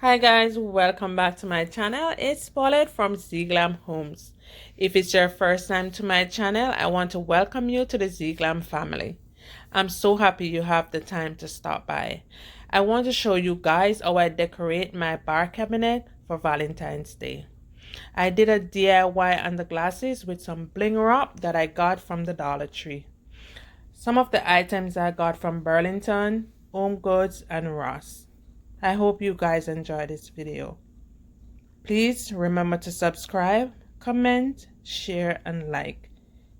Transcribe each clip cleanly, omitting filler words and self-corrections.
Hi guys, welcome back to my channel. It's Paulette from Zeeglamhomes. If it's your first time to my channel, I want to welcome you to the Zeeglam family. I'm so happy you have the time to stop by. I want to show you guys how I decorate my bar cabinet for Valentine's Day. I did a DIY on the glasses with some bling wrap that I got from the Dollar Tree. Some of the items I got from Burlington, Home Goods, and Ross. I hope you guys enjoy this video. Please remember to subscribe, comment, share, and like.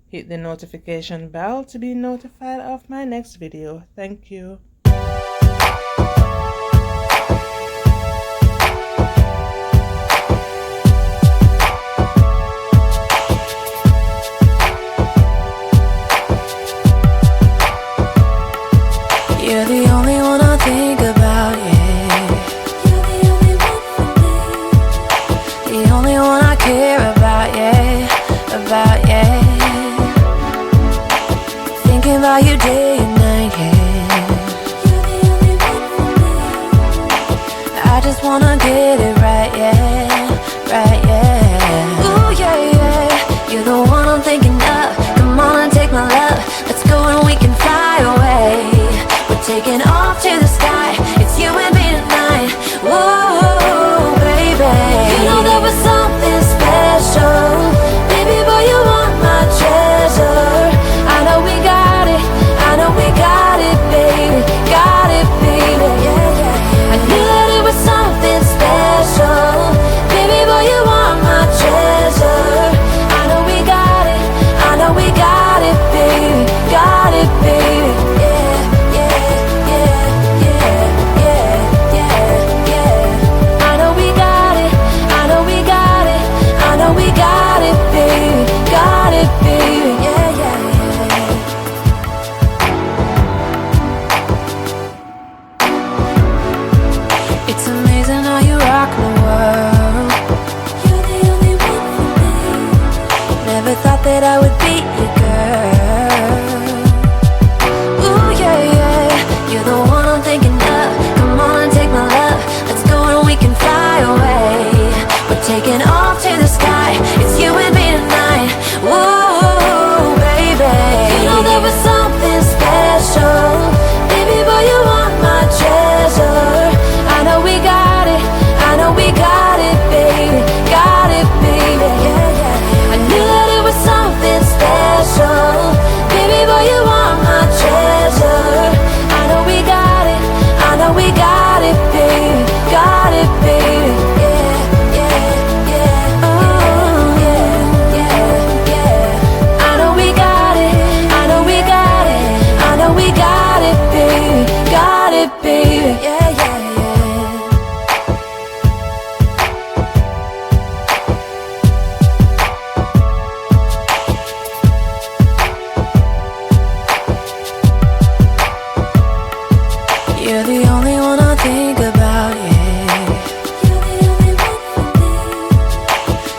Hit the notification bell to be notified of my next video. Thank you. You're the only one I think about, yeah. You're the only one for me. The only one I care about, yeah. Thinking about you day and night, yeah. You're the only one for me. I just wanna get it right, yeah. Ooh, yeah, yeah. You're the one I'm thinking of. Come on and take my love. Let's go and we can fly away. Taking off to the sky, it's you and me tonight. Whoa, baby, you know there was something special. Baby boy, you are my treasure. I know we got it, baby. Got it, baby, yeah. I knew that it was something special. Baby boy, you are my treasure. I know we got it, baby. Got it, baby, yeah. It's amazing how you rock my world. You're the only one for me. Never thought that I would be your girl. Ooh, yeah, yeah. You're the one I'm thinking of. Come on and take my love. Let's go and we can fly away. We're taking off to the sky. It's you and me tonight. Whoa, baby, you know there was something special. Baby boy, you are my treasure. I know we got it, baby. Got it, baby, yeah. I knew that it was something special. Baby boy, you are my treasure. I know we got it, baby. Got it, baby, yeah. Oh, yeah. I know we got it, baby. Got it, baby, yeah. You're the only one I think about, yeah. You're the only one for me.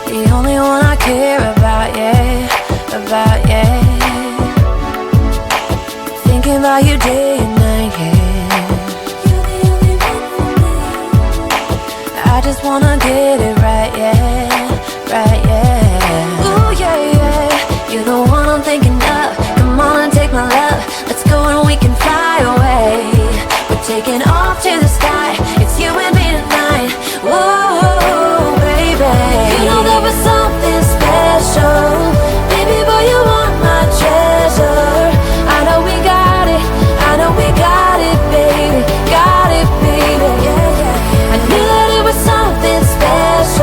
The only one I care about, yeah. Thinking about you day and night, yeah. You're the only one for me. I just wanna get it right, yeah. Ooh, yeah, yeah. You're the one I'm thinking of. Come on and take my love. Let's go and we can fly away. Taking off to the sky, it's you and me tonight. Whoa, baby, you know there was something special. Baby boy, you are my treasure. I know we got it, baby. Got it, baby, yeah. I knew that it was something special.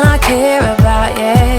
I care about, yeah.